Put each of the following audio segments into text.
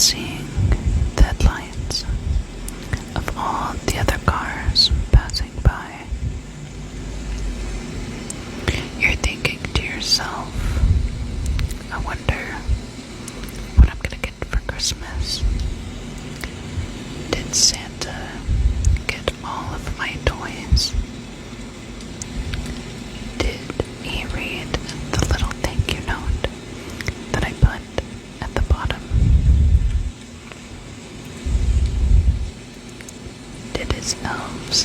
seeing the headlights of all the other cars passing by. You're thinking to yourself, I wonder what I'm gonna get for Christmas. Did Santa get all of my toys? Did he read the little thank you note that I put at the bottom? Did his elves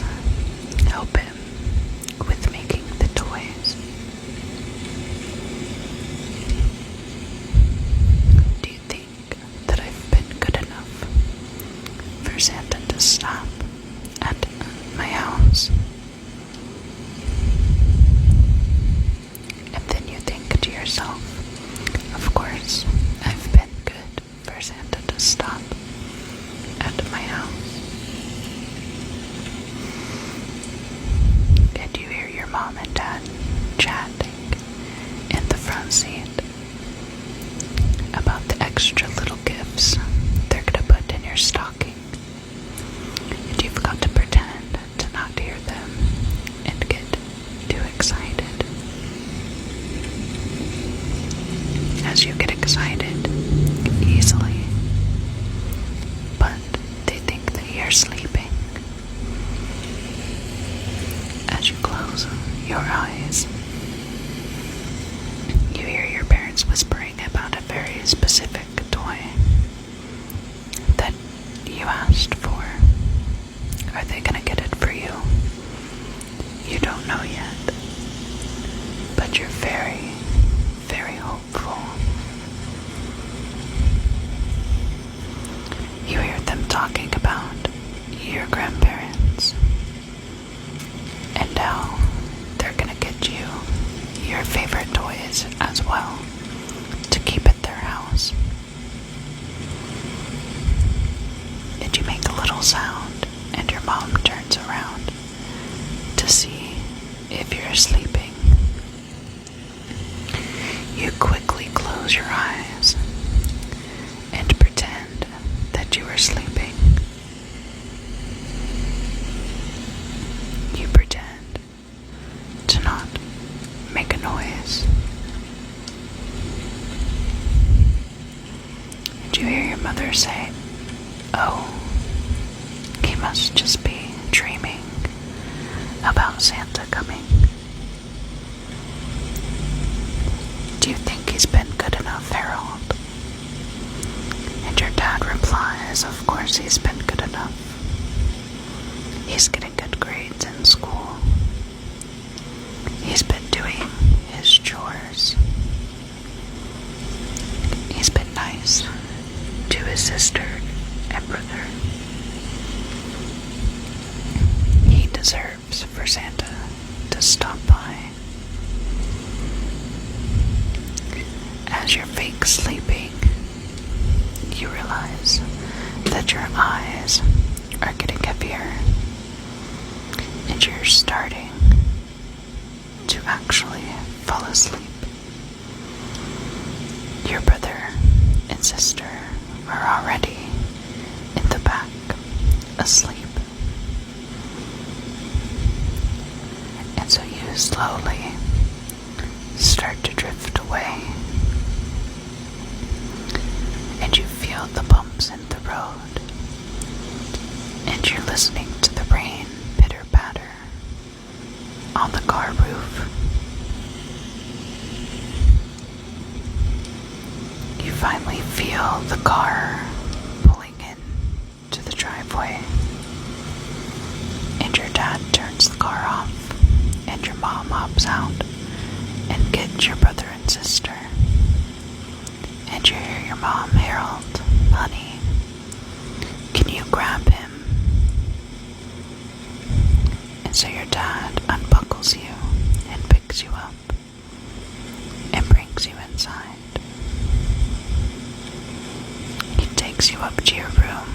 help him with making the toys? Do you think that I've been good enough for Santa to stop at my house? And then you think to yourself, of course, I've been good for Santa to stop at my house. And you hear your mom and dad chatting in the front seat about the extra little gifts they're gonna put in your stocking. And you've got to pretend to not hear them and get too excited. As you get excited easily, but they think that you're sleeping. As you close your eyes, you hear your parents whispering about a very specific toy that you asked for. Are they gonna get it for you? You don't know yet, but you're very, very hopeful. You hear them talking about your grandparents and how they're gonna get you your favorite toys as well to keep at their house. And you make a little sound, and your mom turns around to see if you're sleeping. You quickly close your eyes and pretend that you are sleeping. You pretend to not make a noise. And you hear your mother say, "Oh, he must just be dreaming about Santa coming." Do you think he's been good enough, Harold? And your dad replies, of course he's been good enough. He's getting good grades in school. He's been doing his chores. He's been nice to his sister and brother. He deserves for Santa to stop by. As you're fake sleeping, you realize that your eyes are getting heavier and you're starting to actually fall asleep. Your brother and sister are already in the back, asleep. And so you slowly start to drift away. And you feel the bumps in the road. And you're listening to the rain pitter-patter on the car roof. You finally feel the car pulling in to the driveway. And your dad turns the car off. And your mom hops out and gets your brother and sister. And you hear your mom, "Harold, honey, can you grab him?" And so your dad unbuckles you and picks you up and brings you inside. He takes you up to your room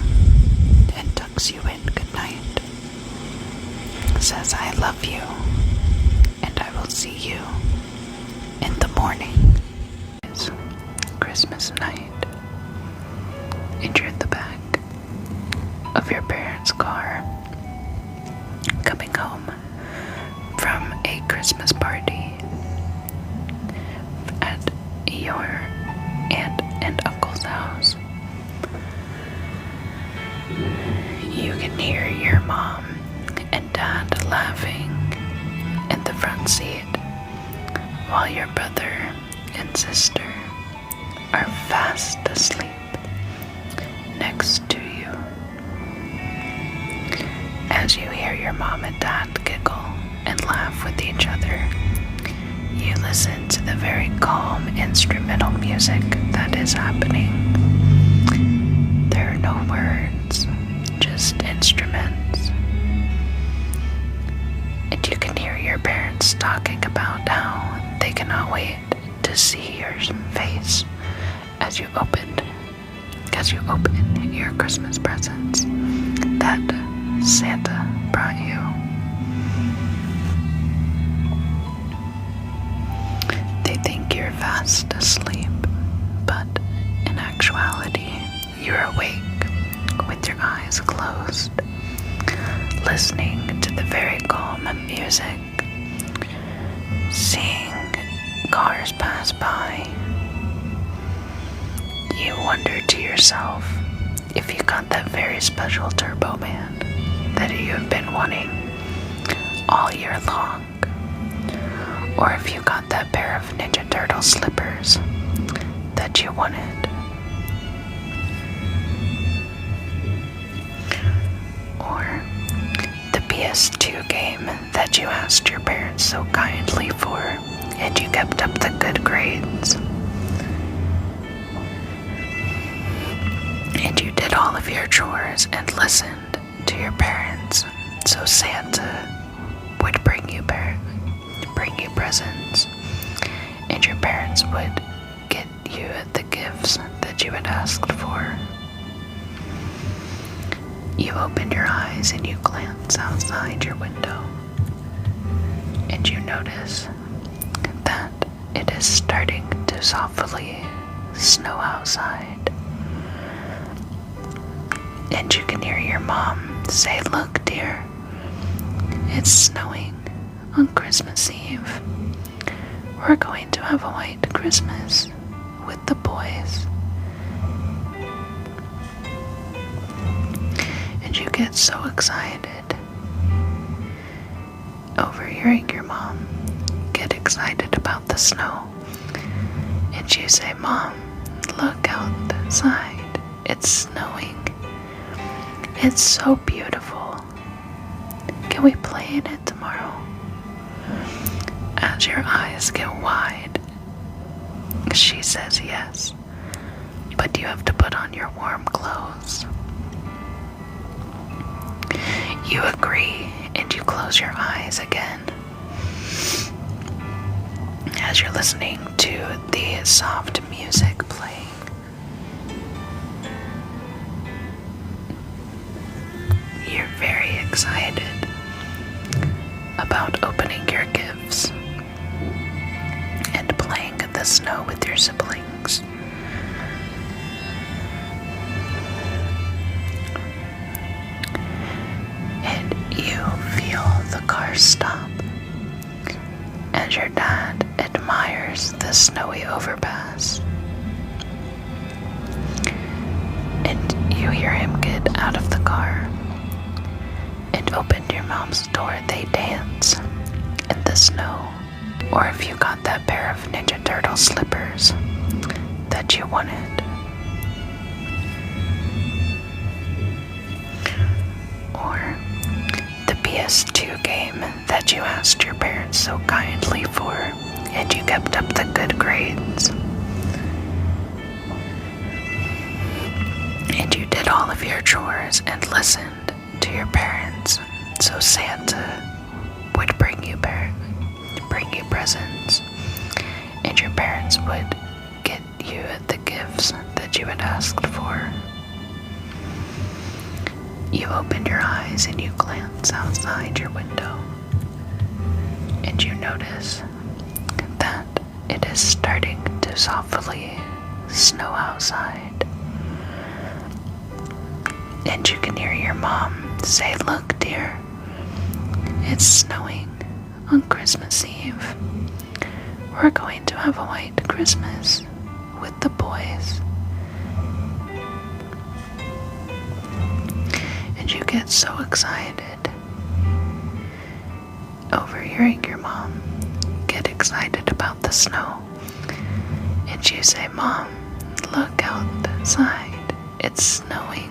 and tucks you in goodnight. Says, "I love you, and I will see you in the morning." It's Christmas night, and you're in the back of your parents' car coming home from a Christmas party at your aunt and uncle's house. You can hear your mom and dad laughing in the front seat while your brother and sister are fast asleep next to you. As you hear your mom and dad giggle and laugh with each other, you listen to the very calm instrumental music that is happening. There are no words, just instruments. And you can hear your parents talking about how they cannot wait to see your face as you open your Christmas presents that Santa brought you. They think you're fast asleep, but in actuality, you're awake with your eyes closed, listening to the very calm music, seeing cars pass by. You wonder to yourself if you got that very special Turbo Man that you have been wanting all year long, or if you got that pair of Ninja Turtle slippers that you wanted, or the PS2 game that you asked your parents so kindly for and you kept up the good grades. And you did all of your chores and listened to your parents so Santa would bring you presents, and your parents would get you the gifts that you had asked for. You open your eyes and you glance outside your window, and you notice that it is starting to softly snow outside. And you can hear your mom say, "Look, dear, it's snowing on Christmas Eve. We're going to have a white Christmas with the boys." And you get so excited overhearing your mom get excited about the snow. And you say, "Mom, look outside. It's snowing. It's so beautiful. Can we play in it tomorrow?" As your eyes get wide, she says yes, but you have to put on your warm clothes. You agree and you close your eyes again as you're listening to the soft music playing. You're very excited about opening your gifts and playing in the snow with your siblings. And you feel the car stop as your dad admires the snowy overpass. And you hear him get out of the car and open your mom's door. They dance in the snow. Or if you got that pair of Ninja Turtle slippers that you wanted. Or the PS2 game that you asked your parents so kindly for and you kept up the good grades. And you did all of your chores and listened to your parents so Santa would bring you presents, and your parents would get you the gifts that you had asked for. You open your eyes and you glance outside your window, and you notice that it is starting to softly snow outside. And you can hear your mom say, "Look, dear, it's snowing on Christmas Eve. We're going to have a white Christmas with the boys." And you get so excited overhearing your mom get excited about the snow. And you say, "Mom, look outside. It's snowing.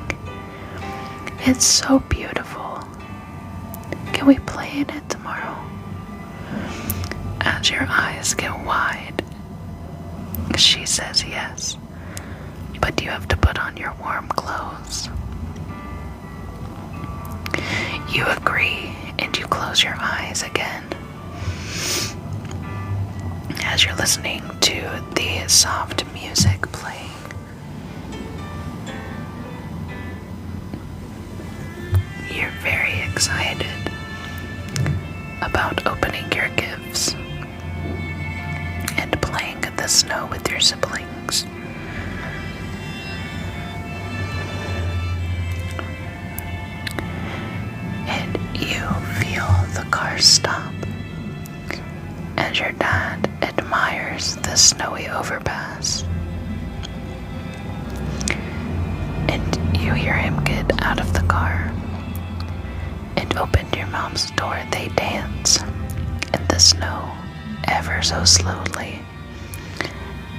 It's so beautiful. Can we play in it tomorrow?" As your eyes get wide, she says yes, but you have to put on your warm clothes. You agree and you close your eyes again as you're listening to the soft music playing. You're very excited about opening your gifts and playing in the snow with your siblings. And you feel the car stop as your dad admires the snowy overpass. And you hear him get out of the car and open your mom's door. They dance in the snow ever so slowly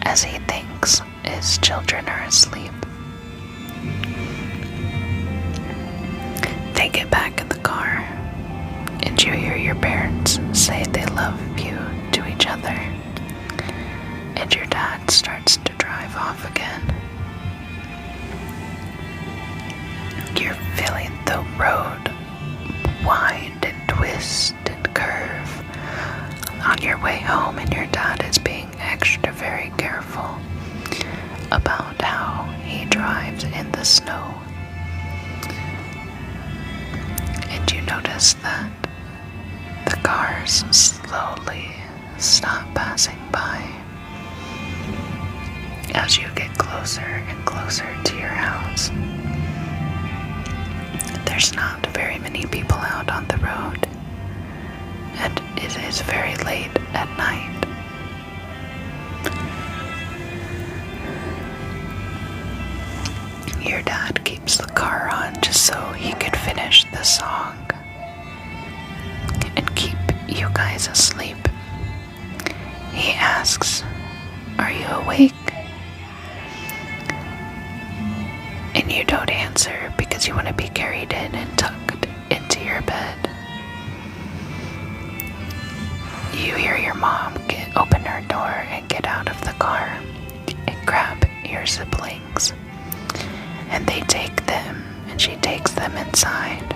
as he thinks his children are asleep. They get back in the car and you hear your parents say they love you to each other, and your dad starts to drive off again. You're feeling the road wind and twist and curve on your way home, and your dad is being extra very careful about how he drives in the snow. And you notice that the cars slowly stop passing by as you get closer and closer to your house. There's not very many people out on the road, and it is very late at night. Your dad keeps the car on just so he could finish the song and keep you guys asleep. He asks, "Are you awake?" And you don't answer because you want to be carried in and tucked into your bed. You hear your mom open her door and get out of the car and grab your siblings. And they take them, and she takes them inside.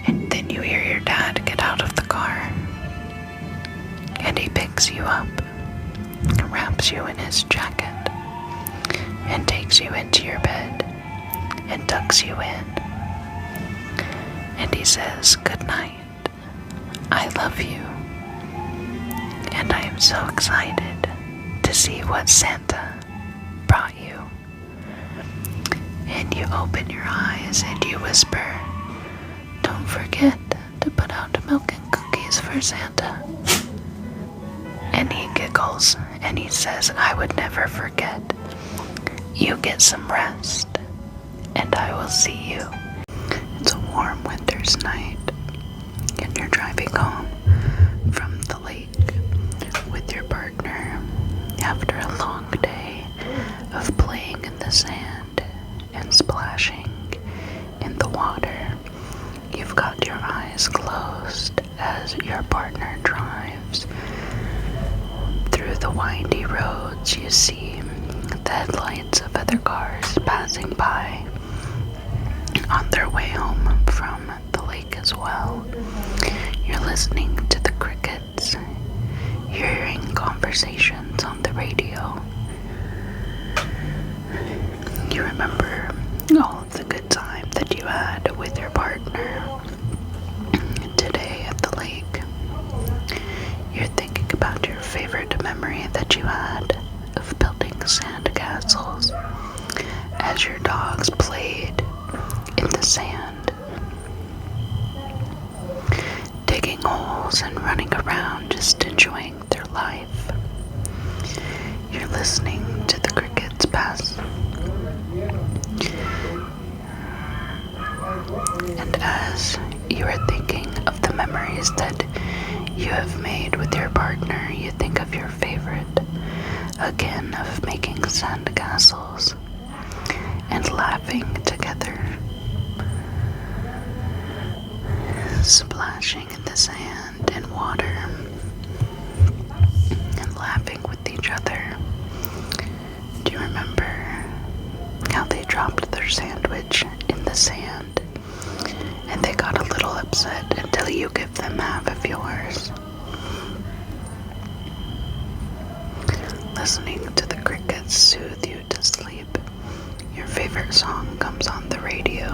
And then you hear your dad get out of the car, and he picks you up, wraps you in his jacket, and takes you into your bed, and tucks you in. And he says, "Good night. I love you. And I am so excited to see what Santa brought you." And you open your eyes and you whisper, "Don't forget to put out milk and cookies for Santa." And he giggles and he says, "I would never forget. You get some rest, and I will see you." It's a warm winter's night, and you're driving home from the lake with your partner after a long day of playing in the sand and splashing in the water. You've got your eyes closed as your partner drives through the windy roads. You see the headlights of other cars passing by on their way home from the lake as well. You're listening to the crickets. You're hearing conversations on the radio. You remember all of the good time that you had with your partner today at the lake. You're thinking about your favorite memory that that you had of building sand castles as your dogs played in the sand, digging holes and running around just enjoying their life. You're listening to the crickets pass. And as you are thinking of the memories that you have made with your partner, you think of your favorite, again, of making sand castles and laughing together, splashing in the sand and water, and laughing with each other. Do you remember how they dropped their sandwich in the sand and they got a little upset until you give them half of yours? Listening to the crickets soothe you to sleep. Your favorite song comes on the radio,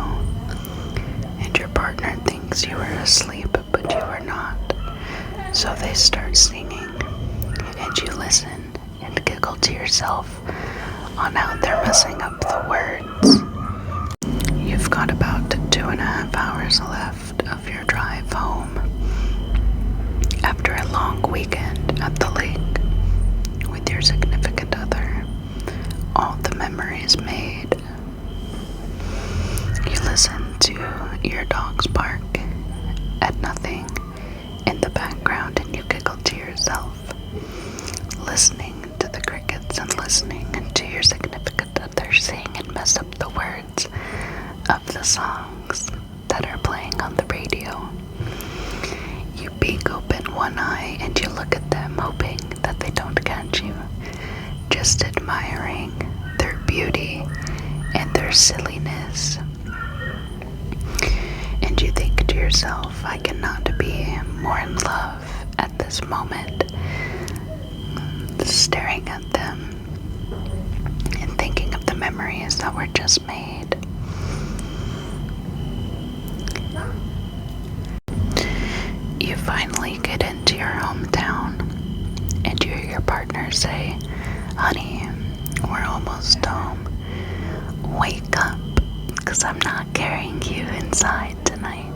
and your partner thinks you are asleep, but you are not. So they start singing, and you listen and giggle to yourself on how they're messing up the words. You've got about 2.5 hours left of your drive home after a long weekend at the lake with your significant other. All the memories made. You listen to your dogs bark at nothing in the background and you giggle to yourself, listening to the crickets and listening to your significant other sing and mess up the words of the songs that are playing on the radio. You peek open one eye and you look at them, hoping that they don't catch you, just admiring their beauty and their silliness. And you think to yourself, I cannot be more in love at this moment, staring at them and thinking of the memories that were just made. You finally get into your hometown and you hear your partner say, honey, we're almost home. Wake up, because I'm not carrying you inside tonight.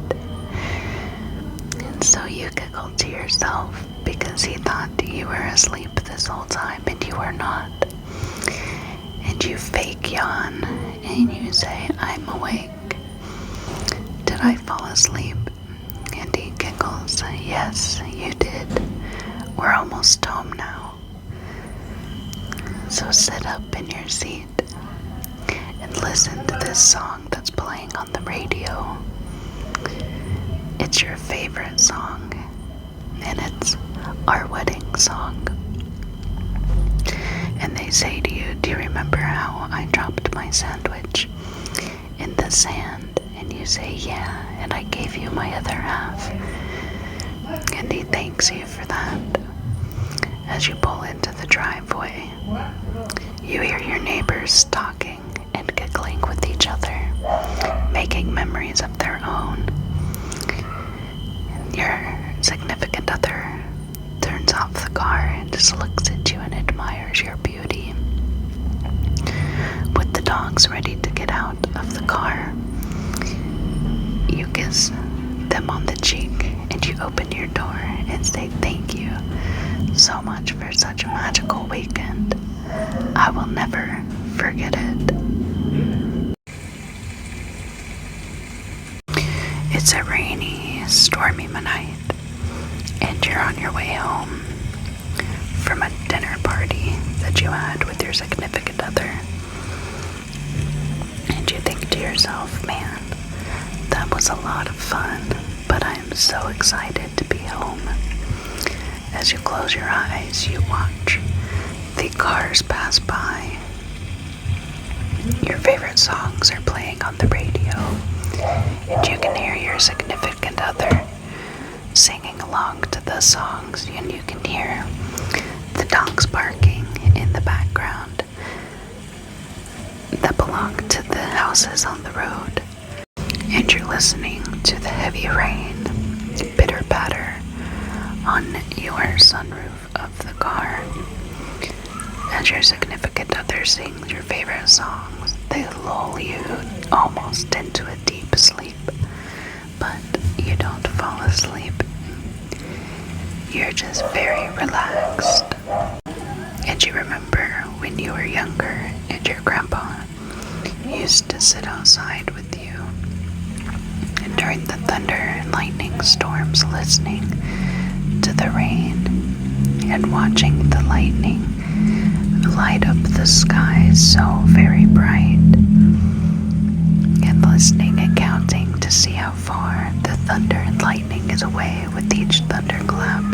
And so you giggle to yourself because he thought you were asleep this whole time and you were not. And you fake yawn and you say, I'm awake. Did I fall asleep? And he giggles, yes, you did. We're almost home now. So sit up in your seat and listen to this song that's playing on the radio. It's your favorite song, and it's our wedding song. And they say to you, do you remember how I dropped my sandwich in the sand? And you say, yeah, and I gave you my other half. And he thanks you for that. As you pull into the driveway, you hear your neighbors talking and giggling with each other, making memories of their own. And your significant other turns off the car and just looks at you and admires your beauty. With the dogs ready to get out of the car, you kiss them on the cheek and you open your door and say thank you so much for such a magical weekend. I will never forget it. It's a rainy, stormy night, and you're on your way home from a dinner party that you had with your significant other. And you think to yourself, man, that was a lot of fun, but I am so excited to be home. As you close your eyes, you watch the cars pass by. Your favorite songs are playing on the radio, and you can hear your significant other singing along to the songs, and you can hear the dogs barking in the background that belong to the houses on the road. And you're listening to the heavy rain pitter patter on your sunroof of the car. grandmother sings your favorite songs. They lull you almost into a deep sleep, but you don't fall asleep. You're just very relaxed. And you remember when you were younger and your grandpa used to sit outside with you and during the thunder and lightning storms, listening to the rain and watching the lightning light up the sky so very bright, and listening and counting to see how far the thunder and lightning is away with each thunderclap.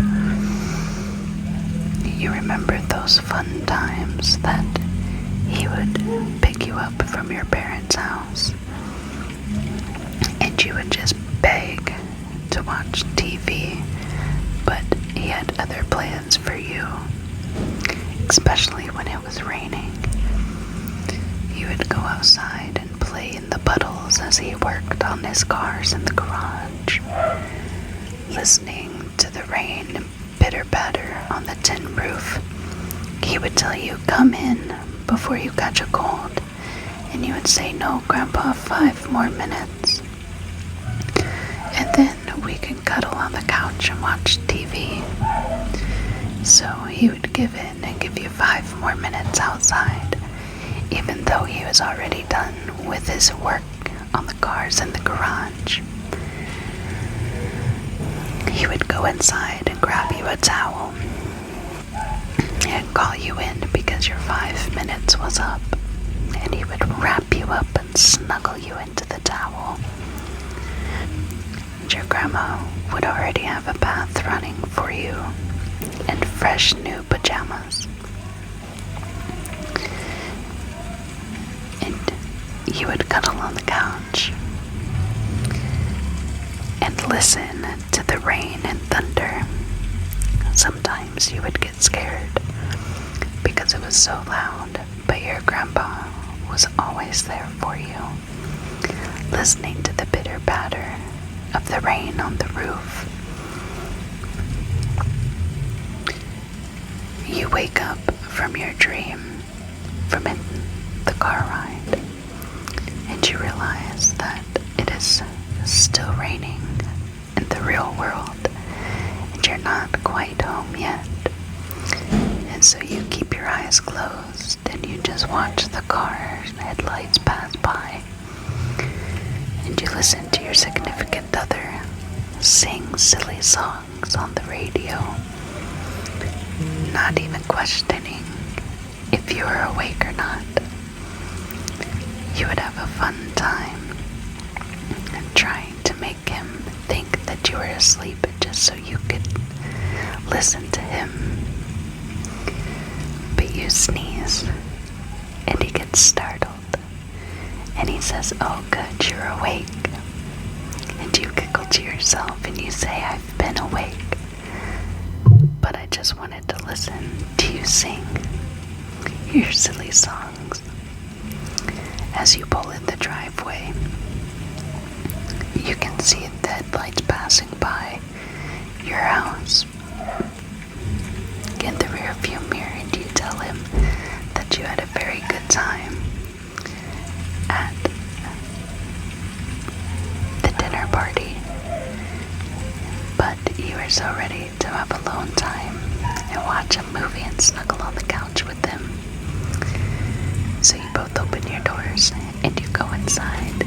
You remember those fun times that he would pick you up from your parents' house and you would just beg to watch TV, but he had other plans for you, especially when it was raining. You would go outside and play in the puddles as he worked on his cars in the garage, listening to the rain pitter-patter on the tin roof. He would tell you, "Come in before you catch a cold," and you would say, "No, Grandpa, 5 more minutes. And then we can cuddle on the couch and watch TV." So he would give in and give you 5 more minutes outside, even though he was already done with his work on the cars in the garage. He would go inside and grab you a towel and call you in because your 5 minutes was up, and he would wrap you up and snuggle you into the towel. And your grandma would already have a bath running for you and fresh new pajamas. And you would cuddle on the couch and listen to the rain and thunder. Sometimes you would get scared because it was so loud, but your grandpa was always there for you, listening to the bitter patter of the rain on the roof. You wake up from your dream, from the car ride, and you realize that it is still raining in the real world, and you're not quite home yet. And so you keep your eyes closed and you just watch the car's headlights pass by, and you listen to your significant other sing silly songs on the radio, not even questioning if you are awake or not. You would have a fun time trying to make him think that you were asleep just so you could listen to him. But you sneeze and he gets startled and he says, "Oh good, you're awake." And you giggle to yourself and you say, "I've been awake, but I just wanted to listen to you sing your silly songs." As you pull in the driveway, you can see the headlights passing by your house in the rear view mirror, and you tell him that you had a very good time at the dinner party, but you are so ready to have alone time and watch a movie and snuggle on the couch with him. So you both open your doors and you go inside.